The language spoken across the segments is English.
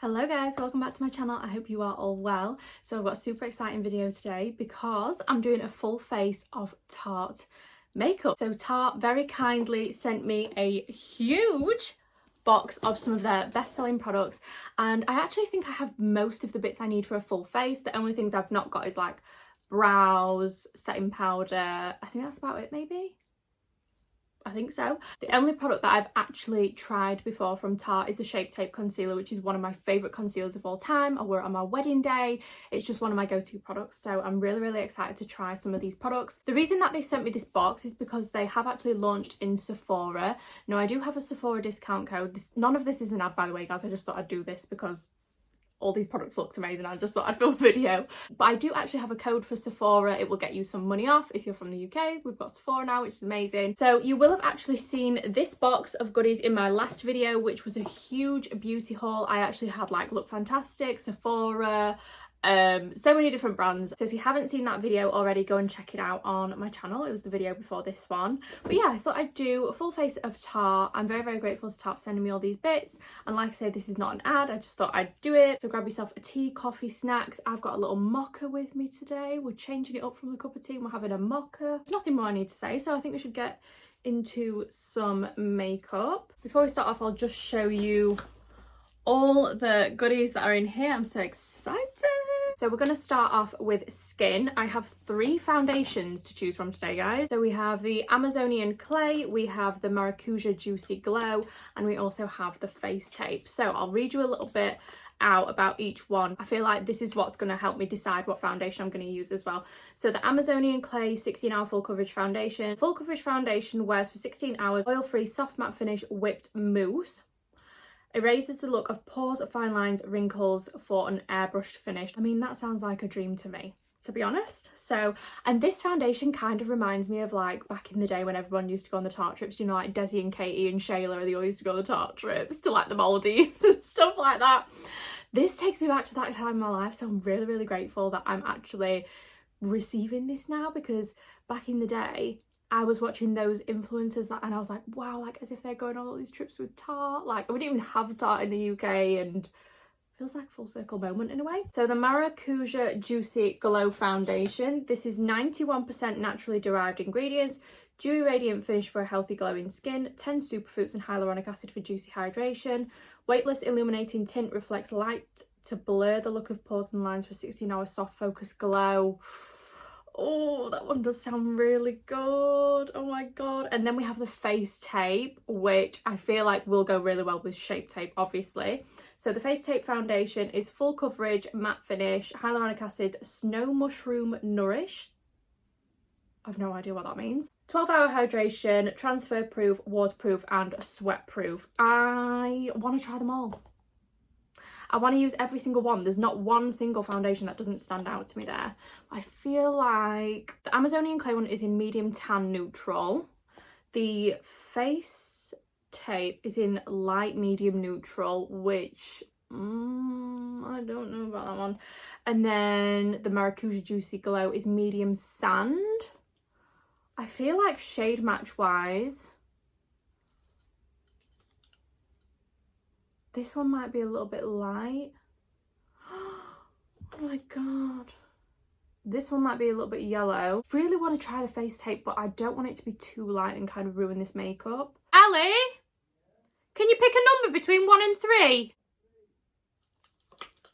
Hello guys, welcome back to my channel. I hope you are all well. So I've got a super exciting video today because I'm doing a full face of Tarte makeup. So Tarte very kindly sent me a huge box of some of their best-selling products, and I actually think I have most of the bits I need for a full face. The only things I've not got is like brows, setting powder. I think that's about it maybe. I think so. The only product that I've actually tried before from Tarte is the Shape Tape Concealer, which is one of my favourite concealers of all time. I wore it on my wedding day. It's just one of my go-to products, so I'm really excited to try some of these products. The reason that they sent me this box is because they have actually launched in Sephora. Now, I do have a Sephora discount code. None of this is an ad, by the way, guys. I just thought I'd do this because all these products looked amazing. I just thought I'd film a video. But I do actually have a code for Sephora. It will get you some money off if you're from the UK. We've got Sephora now, which is amazing. So you will have actually seen this box of goodies in my last video, which was a huge beauty haul. I actually had like Look Fantastic, Sephora, so many different brands. So if you haven't seen that video already, go and check it out on my channel. It was the video before this one. But yeah, I thought I'd do a full face of Tarte. I'm very grateful to Tarte for sending me all these bits, and like I say, this is not an ad. I just thought I'd do it. So grab yourself a tea, coffee, snacks. I've got a little mocha with me today. We're changing it up from the cup of tea and we're having a mocha. Nothing more I need to say, so I think we should get into some makeup. Before we start off, I'll just show you all the goodies that are in here. I'm so excited. So we're going to start off with skin. I have 3 foundations to choose from today, guys. So we have the Amazonian Clay, we have the Maracuja Juicy Glow, and we also have the face tape. So I'll read you a little bit out about each one. I feel like this is what's going to help me decide what foundation I'm going to use as well. So the Amazonian Clay 16-hour full coverage foundation. Full coverage foundation wears for 16 hours, oil-free, soft matte finish, whipped mousse. Erases the look of pores, fine lines, wrinkles for an airbrushed finish. I mean, that sounds like a dream to me, to be honest. So, and this foundation kind of reminds me of like back in the day when everyone used to go on the Tarte trips, you know, like Desi and Katie and Shayla, they all used to go on the Tarte trips to like the Maldives and stuff like that. This takes me back to that time in my life, so I'm really grateful that I'm actually receiving this now, because back in the day, I was watching those influencers and I was like, wow, like as if they're going on all these trips with Tarte. Like, we didn't even have Tarte in the UK, and feels like a full circle moment in a way. So the Maracuja Juicy Glow Foundation. This is 91% naturally derived ingredients, dewy radiant finish for a healthy glowing skin, 10 superfruits and hyaluronic acid for juicy hydration. Weightless illuminating tint reflects light to blur the look of pores and lines for 16-hour soft focus glow. Oh, that one does sound really good. Oh my god. And then we have the face tape, which I feel like will go really well with Shape Tape, obviously. So the face tape foundation is full coverage, matte finish, hyaluronic acid, snow mushroom nourish. I've no idea what that means. 12-hour hydration, transfer proof, waterproof and sweat proof. I want to try them all. I want to use every single one. There's not one single foundation that doesn't stand out to me there. I feel like the Amazonian Clay one is in medium tan neutral. The face tape is in light medium neutral, which I don't know about that one. And then the Maracuja Juicy Glow is medium sand. I feel like shade match wise, this one might be a little bit light. Oh my god. This one might be a little bit yellow. Really want to try the face tape, but I don't want it to be too light and kind of ruin this makeup. Ali, can you pick a number between 1 and 3?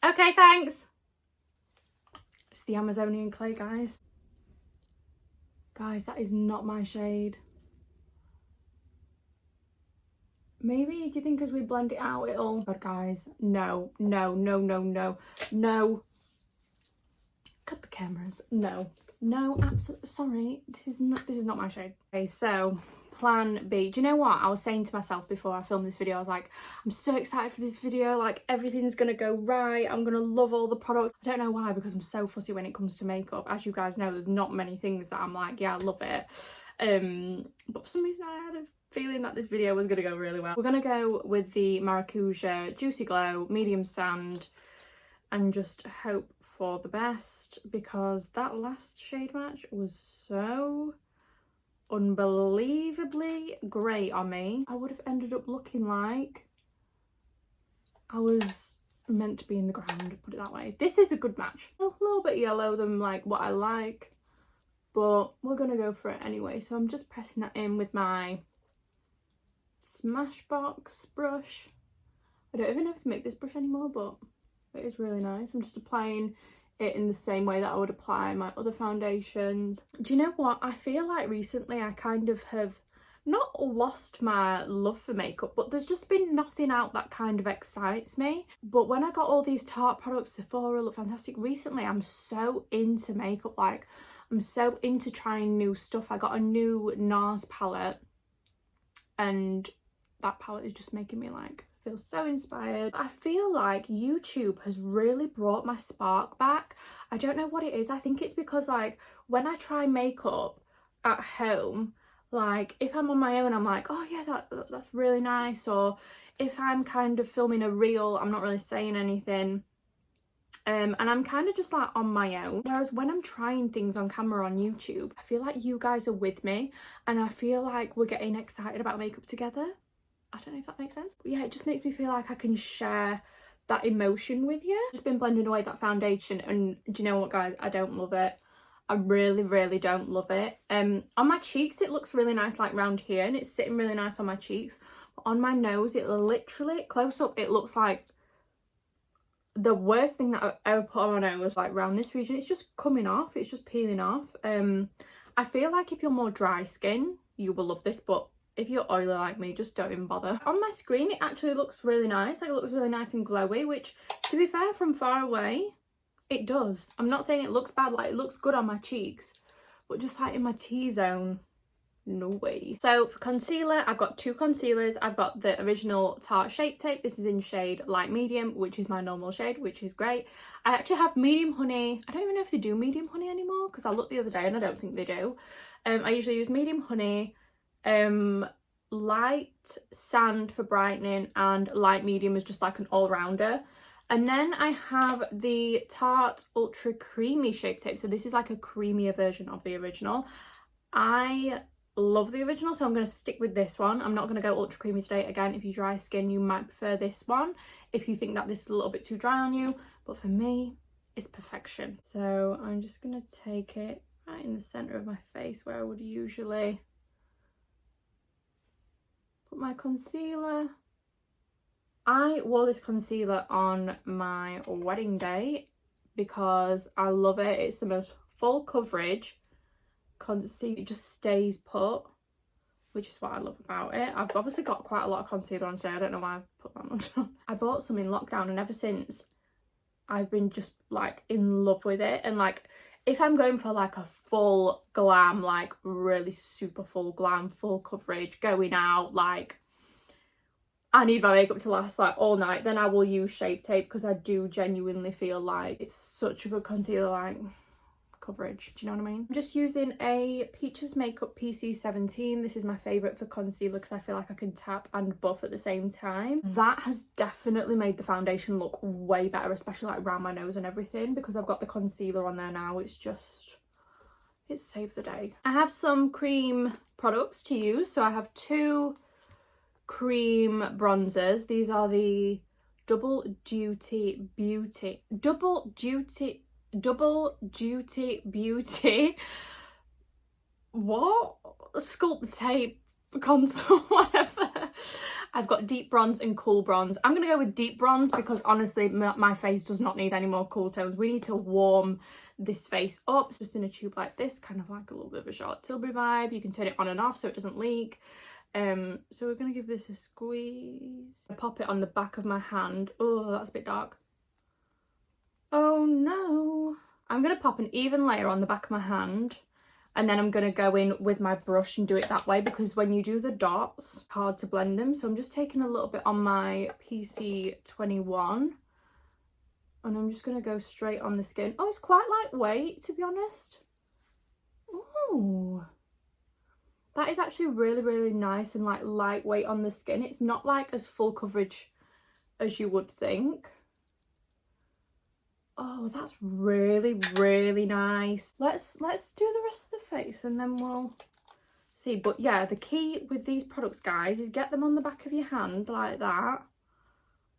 Okay, thanks. It's the Amazonian Clay, guys. Guys, that is not my shade. Maybe, do you think as we blend it out it'll... But guys, no. Cut the cameras. No, absolutely, sorry. This is not my shade. Okay, so plan B. Do you know what? I was saying to myself before I filmed this video, I was like, I'm so excited for this video. Like, everything's gonna go right. I'm gonna love all the products. I don't know why, because I'm so fussy when it comes to makeup. As you guys know, there's not many things that I'm like, yeah, I love it. But for some reason I had a feeling that this video was gonna go really well. We're gonna go with the Maracuja Juicy Glow medium sand and just hope for the best, because that last shade match was so unbelievably great on me. I would have ended up looking like I was meant meant to be in the ground, put it that way. This is a good match. A little bit yellow than like what I like, but we're gonna go for it anyway. So I'm just pressing that in with my Smashbox brush. I don't even know if to make this brush anymore, but it is really nice. I'm just applying it in the same way that I would apply my other foundations. Do you know what? I feel like recently I kind of have not lost my love for makeup, but there's just been nothing out that kind of excites me. But when I got all these Tarte products, Sephora look fantastic. Recently, I'm so into makeup. Like, I'm so into trying new stuff. I got a new NARS palette, and that palette is just making me like feel so inspired. I feel like YouTube has really brought my spark back. I don't know what it is. I think it's because like when I try makeup at home, like if I'm on my own, I'm like, oh yeah, that's really nice. Or if I'm kind of filming a reel, I'm not really saying anything. And I'm kind of just like on my own. Whereas when I'm trying things on camera on YouTube, I feel like you guys are with me and I feel like we're getting excited about makeup together. I don't know if that makes sense. But yeah, it just makes me feel like I can share that emotion with you. I've just been blending away that foundation, and do you know what, guys? I don't love it. I really don't love it. On my cheeks, it looks really nice, like round here, and it's sitting really nice on my cheeks. But on my nose, it literally, close up, it looks like the worst thing that I've ever put on my nose, like around this region. It's just coming off, it's just peeling off. I feel like if you're more dry skin, you will love this, but if you're oily like me, just don't even bother. On my screen, it actually looks really nice. Like, it looks really nice and glowy, which, to be fair, from far away, it does. I'm not saying it looks bad. Like, it looks good on my cheeks, but just like in my T-zone, no way. So for concealer, I've got two concealers. I've got the original Tarte Shape Tape. This is in shade light medium, which is my normal shade, which is great. I actually have medium honey. I don't even know if they do medium honey anymore, because I looked the other day and I don't think they do. I usually use medium honey, light sand for brightening, and light medium is just like an all-rounder. And then I have the Tarte Ultra Creamy Shape Tape. So this is like a creamier version of the original. I love the original, so I'm going to stick with this one. I'm not going to go ultra creamy today. Again, if you dry skin, you might prefer this one if you think that this is a little bit too dry on you, but for me, it's perfection. So I'm just going to take it right in the center of my face where I would usually put my concealer. I wore this concealer on my wedding day because I love it. It's the most full coverage concealer. It just stays put, which is what I love about it. I've obviously got quite a lot of concealer on today. I don't know why I've put that much on. I bought some in lockdown, and ever since I've been just like in love with it. And like, if I'm going for like a full glam, like really super full glam, full coverage, going out, like I need my makeup to last like all night, then I will use Shape Tape, because I do genuinely feel like it's such a good concealer, like coverage. Do you know what I mean? I'm just using a Peaches Makeup PC17. This is my favourite for concealer because I feel like I can tap and buff at the same time. That has definitely made the foundation look way better, especially like around my nose and everything, because I've got the concealer on there now. It's saved the day. I have some cream products to use. So I have two cream bronzers. These are the Double Duty Beauty Beauty what? Sculpt Tape Contour, whatever. I've got deep bronze and cool bronze. I'm gonna go with deep bronze because honestly my face does not need any more cool tones. We need to warm this face up. It's just in a tube like this, kind of like a little bit of a Charlotte Tilbury vibe. You can turn it on and off so it doesn't leak. So we're gonna give this a squeeze. I pop it on the back of my hand. Oh, that's a bit dark. Oh no. I'm going to pop an even layer on the back of my hand, and then I'm going to go in with my brush and do it that way, because when you do the dots, it's hard to blend them. So I'm just taking a little bit on my PC21, and I'm just going to go straight on the skin. Oh, it's quite lightweight, to be honest. Ooh. That is actually really nice and like lightweight on the skin. It's not like as full coverage as you would think. Oh, that's really nice. Let's do the rest of the face and then we'll see. But yeah, the key with these products, guys, is get them on the back of your hand like that,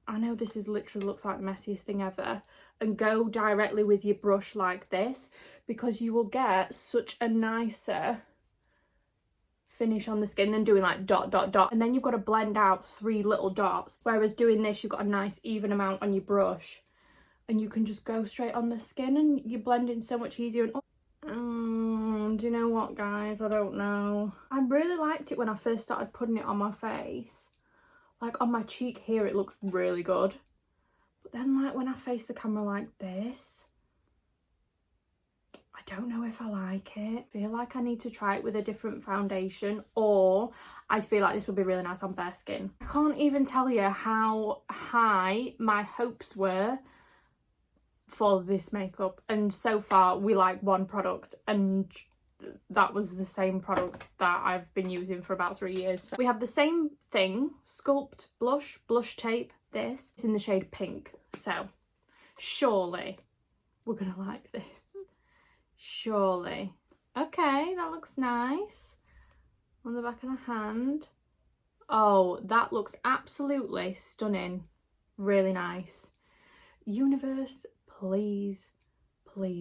I know this is literally looks like the messiest thing ever, and go directly with your brush like this, because you will get such a nicer finish on the skin than doing like dot dot dot, and then you've got to blend out 3 little dots, whereas doing this you've got a nice even amount on your brush and you can just go straight on the skin and you blend in so much easier. And do you know what, guys, I don't know, I really liked it when I first started putting it on my face. Like on my cheek here it looks really good, but then like when I face the camera like this, I don't know if I like it. I feel like I need to try it with a different foundation, or I feel like this would be really nice on bare skin. I can't even tell you how high my hopes were for this makeup, and so far we like one product, and that was the same product that I've been using for about 3 years. So we have the same thing, Sculpt blush tape. This is in the shade pink, so surely we're gonna like this. Surely. Okay, that looks nice on the back of the hand. Oh, that looks absolutely stunning. Really nice. Universe, please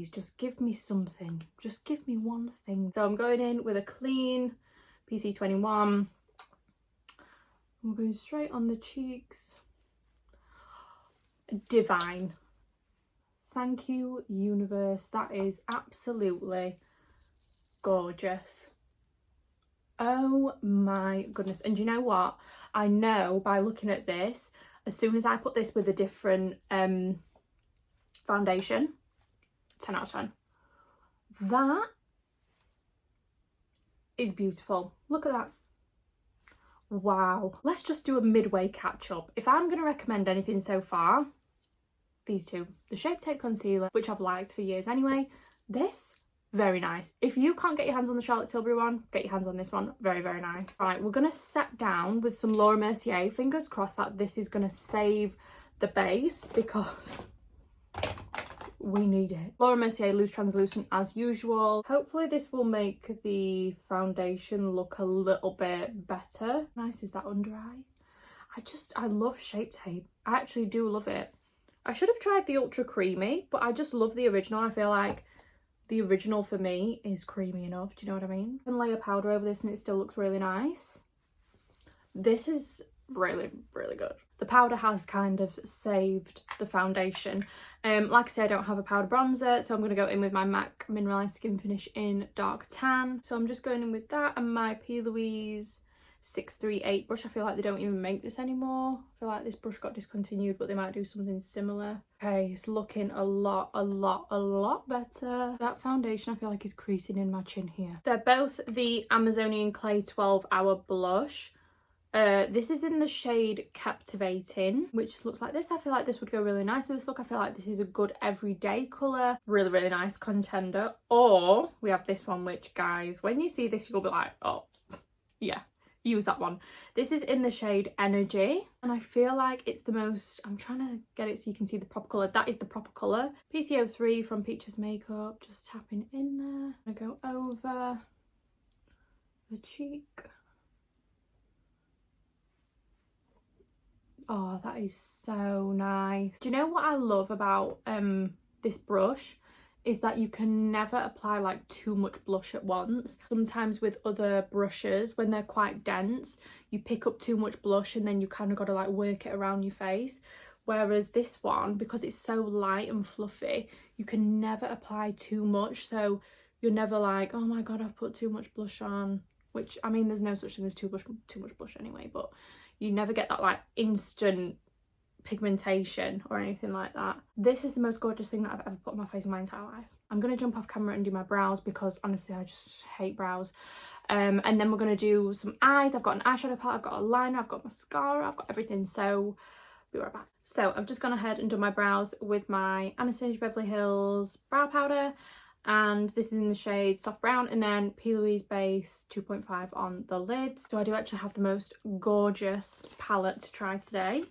just give me something. Just give me one thing. So I'm going in with a clean PC21. I'm going straight on the cheeks. Divine. Thank you, universe. That is absolutely gorgeous. Oh my goodness. And you know what? I know by looking at this, as soon as I put this with a different foundation, 10 out of 10. That is beautiful. Look at that. Wow. Let's just do a midway catch up. If I'm going to recommend anything so far, these two. The Shape Tape Concealer, which I've liked for years anyway. This, very nice. If you can't get your hands on the Charlotte Tilbury one, get your hands on this one. Very, very nice. Right, we're going to set down with some Laura Mercier. Fingers crossed that this is going to save the base, because we need it. Laura Mercier Loose Translucent as usual. Hopefully this will make the foundation look a little bit better. Nice is that under eye. I love Shape Tape. I actually do love it. I should have tried the Ultra Creamy, but I just love the original. I feel like the original for me is creamy enough. Do you know what I mean? I can lay a powder over this and it still looks really nice. This is really, really good. The powder has kind of saved the foundation. Like I said, I don't have a powder bronzer, so I'm going to go in with my MAC Mineralized Skin Finish in Dark Tan. So I'm just going in with that and my P. Louise 638 brush. I feel like they don't even make this anymore. I feel like this brush got discontinued, but they might do something similar. Okay, it's looking a lot better. That foundation I feel like is creasing in my chin here. They're both the Amazonian Clay 12-Hour Blush. This is in the shade Captivating, which looks like this. I feel like this would go really nice with this look. I feel like this is a good everyday colour. Really, really nice contender. Or we have this one, which, guys, when you see this, you'll be like, oh, yeah. Use that one. This is in the shade Energy, and I feel like it's the most, I'm trying to get it so you can see the proper colour. That is the proper colour. PC03 from Peaches Makeup, just tapping in there. I'm gonna go over the cheek. Oh, that is so nice. Do you know what I love about this brush? Is that you can never apply like too much blush at once. Sometimes with other brushes, when they're quite dense, you pick up too much blush and then you kind of got to like work it around your face. Whereas this one, because it's so light and fluffy, you can never apply too much. So you're never like, oh my god, I've put too much blush on. Which, I mean, there's no such thing as too much blush anyway, but you never get that like instant pigmentation or anything like that. This is the most gorgeous thing that I've ever put on my face in my entire life. I'm going to jump off camera and do my brows because honestly I just hate brows. And then we're going to do some eyes. I've got an eyeshadow palette, I've got a liner, I've got mascara, I've got everything, so be right back. So I've just gone ahead and done my brows with my Anastasia Beverly Hills brow powder, and this is in the shade Soft Brown, and then P. Louise Base 2.5 on the lids. So I do actually have the most gorgeous palette to try today,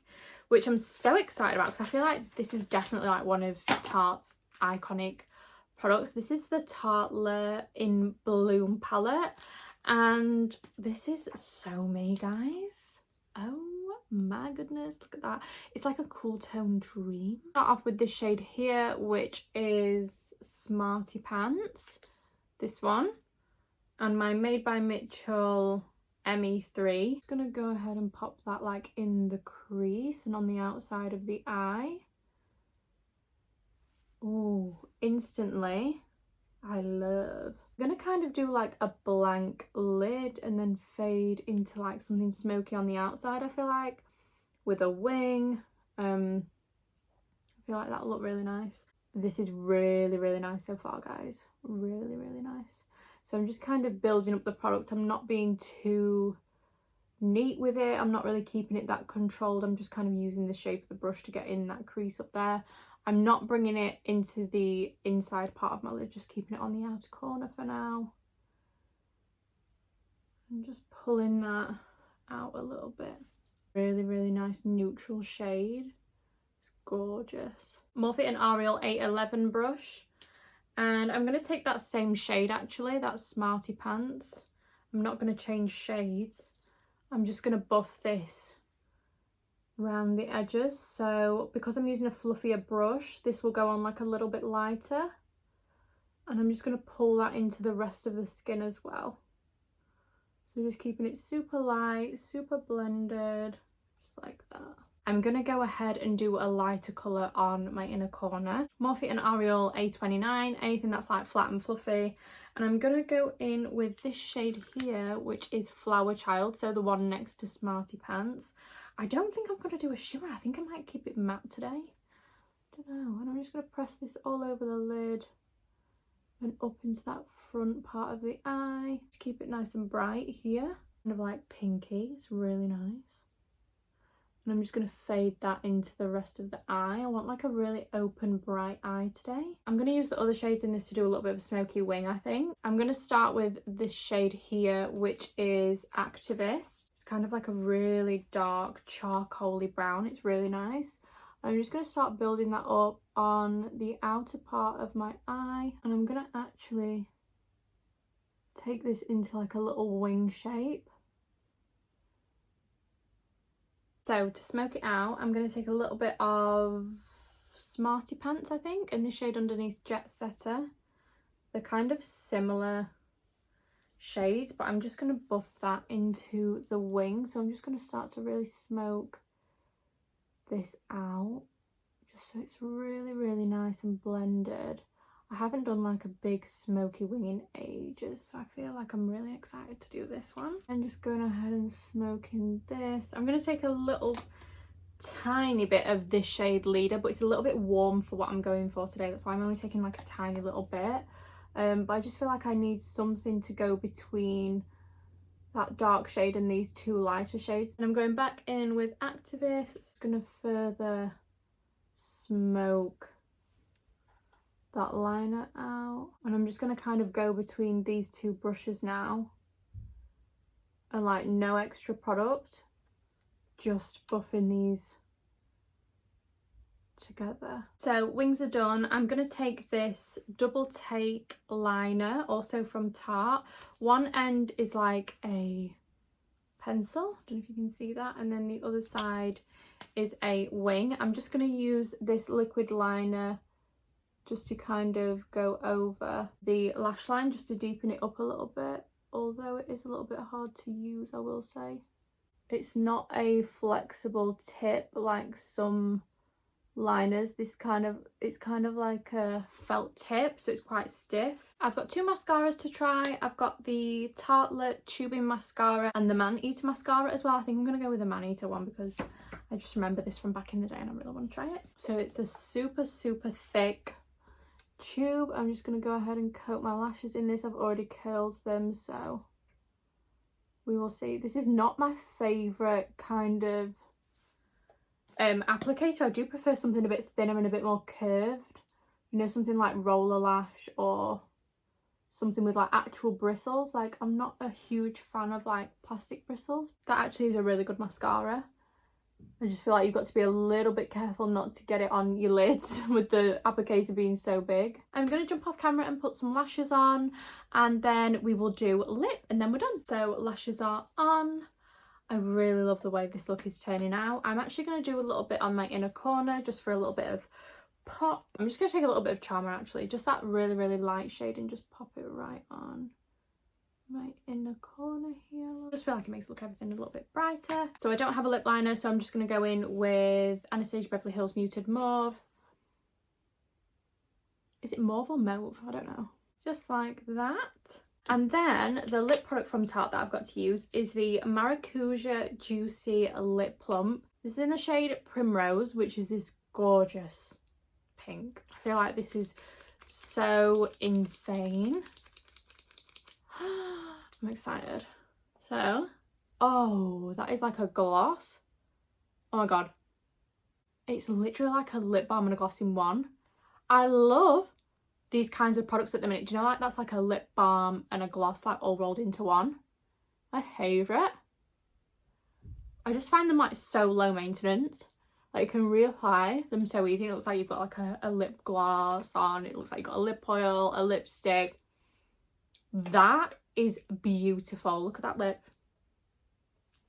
which I'm so excited about because I feel like this is definitely like one of Tarte's iconic products. This is the Tarte in Bloom palette, and this is so me, guys. Oh my goodness, look at that. It's like a cool tone dream. Start off with this shade here, which is Smarty Pants, this one, and my Made by Mitchell ME3. Just gonna go ahead and pop that like in the crease and on the outside of the eye. Oh, instantly I love. I'm gonna kind of do like a blank lid and then fade into like something smoky on the outside, I feel like, with a wing. I feel like that'll look really nice. This is really, really nice so far, guys. Really, really nice. So I'm just kind of building up the product. I'm not being too neat with it. I'm not really keeping it that controlled. I'm just kind of using the shape of the brush to get in that crease up there. I'm not bringing it into the inside part of my lid, just keeping it on the outer corner for now. I'm just pulling that out a little bit. Really, really nice neutral shade. It's gorgeous. Morphe and Ariel 811 brush. And I'm going to take that same shade actually, that's Smarty Pants. I'm not going to change shades. I'm just going to buff this around the edges. So because I'm using a fluffier brush, this will go on like a little bit lighter, and I'm just going to pull that into the rest of the skin as well. So just keeping it super light, super blended, just like that. I'm going to go ahead and do a lighter colour on my inner corner. Morphe and Ariel A29, anything that's like flat and fluffy. And I'm going to go in with this shade here, which is Flower Child, so the one next to Smarty Pants. I don't think I'm going to do a shimmer. I think I might keep it matte today. I don't know. And I'm just going to press this all over the lid and up into that front part of the eye. To keep it nice and bright here. Kind of like pinky. It's really nice. And I'm just going to fade that into the rest of the eye. I want like a really open, bright eye today. I'm going to use the other shades in this to do a little bit of a smoky wing, I think. I'm going to start with this shade here, which is Activist. It's kind of like a really dark charcoaly brown. It's really nice. I'm just going to start building that up on the outer part of my eye. And I'm going to actually take this into like a little wing shape. So to smoke it out, I'm going to take a little bit of Smarty Pants, I think, and the shade underneath, Jet Setter. They're kind of similar shades, but I'm just going to buff that into the wing. So I'm just going to start to really smoke this out, just so it's really, really nice and blended. I haven't done like a big smoky wing in ages, so I feel like I'm really excited to do this one. I'm just going ahead and smoking this. I'm going to take a little tiny bit of this shade Leader, but it's a little bit warm for what I'm going for today. That's why I'm only taking like a tiny little bit. But I just feel like I need something to go between that dark shade and these two lighter shades. And I'm going back in with Activist. It's going to further smoke that liner out, and I'm just going to kind of go between these two brushes now, and like no extra product, just buffing these together. So wings are done. I'm going to take this double take liner, also from Tarte. One end is like a pencil, I don't know if you can see that, and then the other side is a wing. I'm just going to use this liquid liner just to kind of go over the lash line, just to deepen it up a little bit, although it is a little bit hard to use, I will say. It's not a flexible tip like some liners. It's kind of like a felt tip, so it's quite stiff. I've got two mascaras to try. I've got the Tarte Tubing Mascara and the Man Eater Mascara as well. I think I'm going to go with the Man Eater one because I just remember this from back in the day and I really want to try it. So it's a super, super thick tube. I'm just going to go ahead and coat my lashes in this. I've already curled them, so we will see. This is not my favourite kind of applicator. I do prefer something a bit thinner and a bit more curved, you know, something like roller lash or something with like actual bristles. Like, I'm not a huge fan of like plastic bristles. That actually is a really good mascara. I just feel like you've got to be a little bit careful not to get it on your lids with the applicator being so big. I'm going to jump off camera and put some lashes on, and then we will do lip and then we're done. So lashes are on. I really love the way this look is turning out. I'm actually going to do a little bit on my inner corner just for a little bit of pop. I'm just going to take a little bit of Charmer actually, just that really, really light shade, and just pop it right on my inner corner here. I just feel like it makes everything a little bit brighter. So I don't have a lip liner, so I'm just going to go in with Anastasia Beverly Hills Muted Mauve. Is it mauve or mauve? I don't know. Just like that. And then the lip product from Tarte that I've got to use is the Maracuja Juicy Lip Plump. This is in the shade Primrose, which is this gorgeous pink. I feel like this is so insane. I'm excited. So, oh, that is like a gloss. Oh my god. It's literally like a lip balm and a gloss in one. I love these kinds of products at the minute. Do you know, like that's like a lip balm and a gloss like all rolled into one. My favourite. I just find them like so low maintenance. Like you can reapply them so easy. It looks like you've got like a lip gloss on. It looks like you've got a lip oil, a lipstick. That is beautiful. Look at that lip.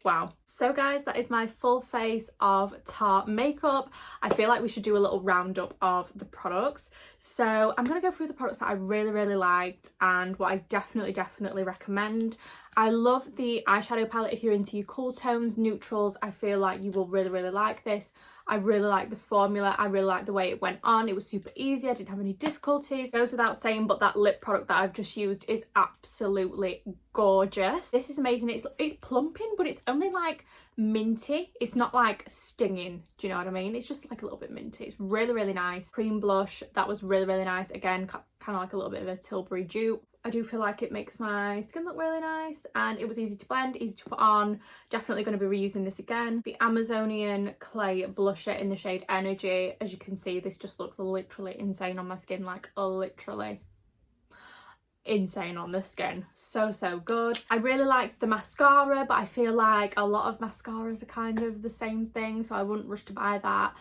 Wow. So guys, that is my full face of Tarte makeup. I feel like we should do a little roundup of the products. So I'm going to go through the products that I really, really liked and what I definitely recommend. I love the eyeshadow palette. If you're into your cool tones, neutrals, I feel like you will really, really like this. I really like the formula. I really like the way it went on. It was super easy. I didn't have any difficulties. Goes without saying, but that lip product that I've just used is absolutely gorgeous. This is amazing. It's plumping, but it's only like minty. It's not like stinging. Do you know what I mean? It's just like a little bit minty. It's really, really nice. Cream blush. That was really, really nice. Again, kind of like a little bit of a Tilbury dupe. I do feel like it makes my skin look really nice, and it was easy to blend, easy to put on. Definitely going to be reusing this again. The Amazonian Clay Blusher in the shade Energy. As you can see, this just looks literally insane on my skin, like literally insane on the skin. So good. I really liked the mascara, but I feel like a lot of mascaras are kind of the same thing, so I wouldn't rush to buy that.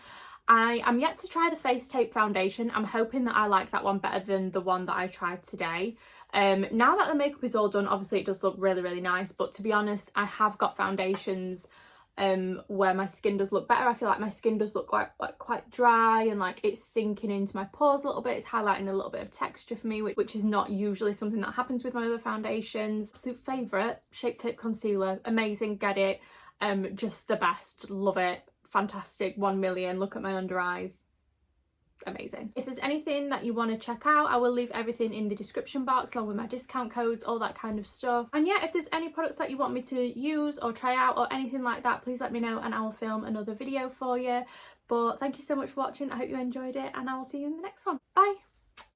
I am yet to try the Face Tape foundation. I'm hoping that I like that one better than the one that I tried today. Now that the makeup is all done, obviously it does look really, really nice, but to be honest, I have got foundations where my skin does look better. I feel like my skin does look quite dry, and like it's sinking into my pores a little bit. It's highlighting a little bit of texture for me, which is not usually something that happens with my other foundations. Absolute favourite, Shape Tape Concealer. Amazing, get it. Just the best, love it. Fantastic, 1 million. Look at my under eyes. Amazing. If there's anything that you want to check out, I will leave everything in the description box along with my discount codes, all that kind of stuff. And yeah, if there's any products that you want me to use or try out or anything like that, please let me know and I will film another video for you. But thank you so much for watching. I hope you enjoyed it, and I will see you in the next one. Bye.